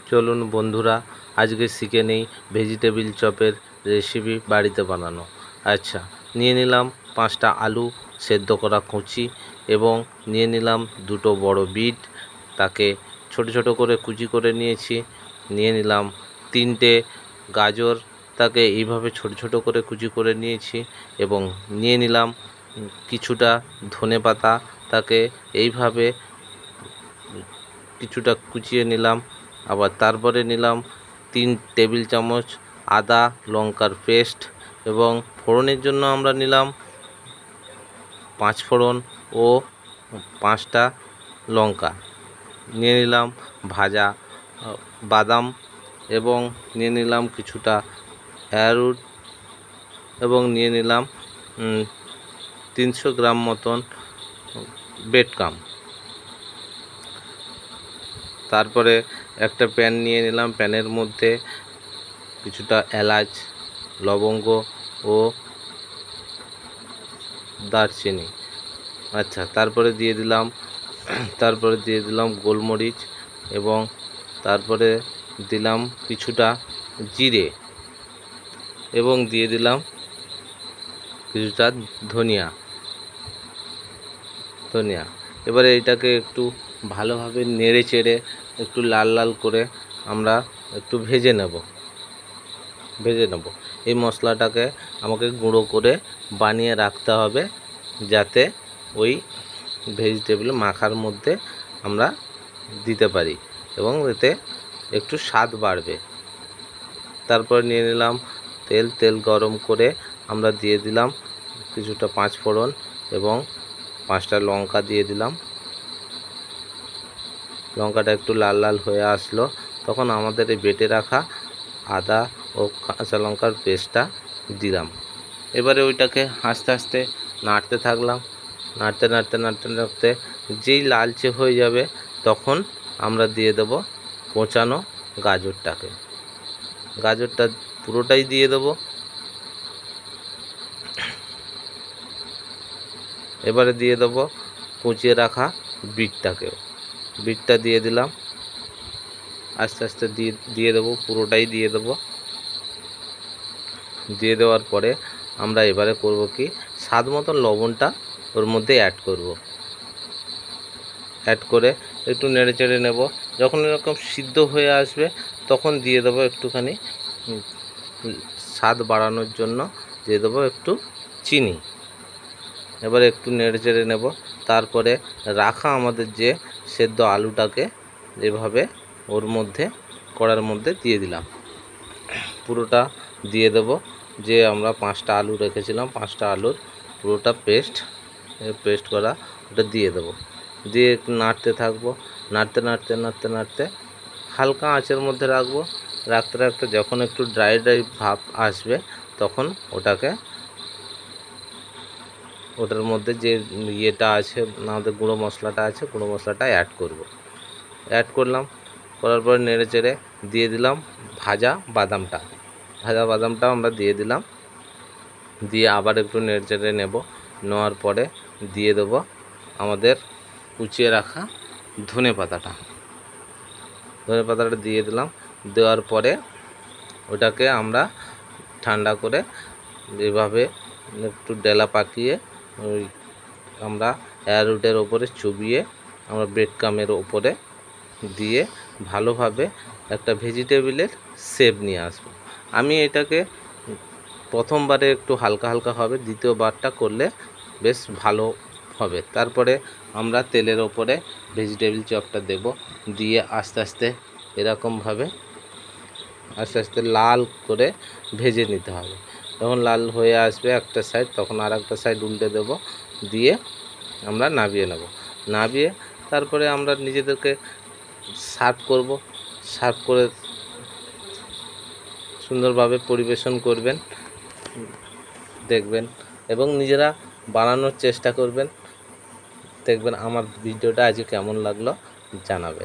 চলুন বন্ধুরা, আজকে শিখে নেই ভেজিটেবিল চপের রেসিপি বাড়িতে বানানো। আচ্ছা, নিয়ে নিলাম 5টা আলু সেদ্ধ করা কুচি এবং নিয়ে নিলাম 2টো বড় বিট, তাকে ছোট ছোট করে কুচি করে নিয়েছি। নিয়ে নিলাম 3টে গাজর, তাকে এইভাবে ছোট ছোট করে কুচি করে নিয়েছি এবং নিয়ে নিলাম কিছুটা ধনেপাতা, তাকে এইভাবে কিছুটা কুচিয়ে নিলাম। আবার তারপরে নিলাম 3 টেবিল চামচ আদা লঙ্কার পেস্ট এবং ফোড়নের জন্য আমরা নিলাম 5 ফোড়ন ও 5টা লঙ্কা। নিয়ে নিলাম ভাজা বাদাম এবং নিয়ে নিলাম কিছুটা অ্যারোরুট এবং নিয়ে নিলাম 300 গ্রাম মতন ব্রেডক্রাম। তারপরে একটা প্যান নিয়ে নিলাম, প্যানের মধ্যে কিছুটা এলাচ, লবঙ্গ ও দারচিনি। আচ্ছা, তারপরে দিয়ে দিলাম গোলমরিচ এবং তারপরে দিলাম কিছুটা জিরে এবং দিয়ে দিলাম কিছুটা ধনিয়া। এবারে এটাকে একটু ভালোভাবে নেড়ে চেড়ে একটু লাল লাল করে আমরা একটু ভেজে নেব। এই মশলাটাকে আমাকে গুঁড়ো করে বানিয়ে রাখতে হবে, যাতে ওই ভেজিটেবল মাখার মধ্যে আমরা দিতে পারি এবং এতে একটু স্বাদ বাড়বে। তারপর নিয়ে নিলাম তেল গরম করে আমরা দিয়ে দিলাম কিছুটা 5 ফোড়ন এবং 5টা লঙ্কা দিয়ে দিলাম। লঙ্কাটা একটু লাল লাল হয়ে আসলো, তখন আমাদের এই বেটে রাখা আদা ও কাঁচা লঙ্কার পেস্টটা দিলাম। এবারে ওইটাকে আস্তে আস্তে নাড়তে থাকলাম। নাড়তে যেই লালচে হয়ে যাবে তখন আমরা দিয়ে দেব কোচানো গাজরটা পুরোটাই দিয়ে দেব। এবারে দিয়ে দেব কুচিয়ে রাখা বিটটা দিয়ে দিলাম। আস্তে আস্তে দিয়ে দেবো, পুরোটাই দিয়ে দেবো। দিয়ে দেওয়ার পরে আমরা এবারে করব কি, স্বাদ মতো লবণটা ওর মধ্যে অ্যাড করে একটু নেড়ে চেড়ে নেব। যখন এরকম সিদ্ধ হয়ে আসবে তখন দিয়ে দেবো একটুখানি স্বাদ বাড়ানোর জন্য দিয়ে দেবো একটু চিনি। এবারে একটু নেড়ে চেড়ে নেব। তারপরে রাখা আমাদের যে সেদ্ধ আলুটাকে এভাবে ওর মধ্যে কড়ার মধ্যে দিয়ে দিলাম। পুরোটা দিয়ে দেব। যে আমরা 5টা আলু রেখেছিলাম, 5টা আলুর পুরোটা পেস্ট করা ওটা দিয়ে দেব। দিয়ে একটু নাড়তে থাকবো। নাড়তে হালকা আঁচের মধ্যে রাখতে যখন একটু ড্রাই ভাব আসবে তখন ওটার মধ্যে যে ইয়েটা আছে, আমাদের গুঁড়ো মশলাটা অ্যাড করার পর নেড়ে চেড়ে দিয়ে দিলাম ভাজা বাদামটা আমরা দিয়ে দিলাম। দিয়ে আবার একটু নেড়ে চেড়ে নেওয়ার পরে দিয়ে দেব আমাদের কুচিয়ে রাখা ধনেপাতাটা দিয়ে দিলাম। দেওয়ার পরে ওটাকে আমরা ঠান্ডা করে এভাবে একটু ডেলা পাকিয়ে আমরা অ্যারোরুটের ওপরে চুবিয়ে আমরা ব্রেডক্রামের ওপরে দিয়ে ভালোভাবে একটা ভেজিটেবিলের শেপ নিয়ে আসবো। আমি এটাকে প্রথমবারে একটু হালকা হবে, দ্বিতীয়বারটা করলে বেশ ভালো হবে। তারপরে আমরা তেলের ওপরে ভেজিটেবিল চপটা দেব, দিয়ে আস্তে আস্তে এরকমভাবে লাল করে ভেজে নিতে হবে। যখন লাল হয়ে আসবে একটা সাইড, তখন আর একটা সাইড উল্টে দেব, দিয়ে আমরা নাবিয়ে তারপরে আমরা নিজেদেরকে সার্ভ করে সুন্দরভাবে পরিবেশন করবেন, দেখবেন এবং নিজেরা বানানোর চেষ্টা করবেন। দেখবেন আমার ভিডিওটা আজকে কেমন লাগলো জানাবেন।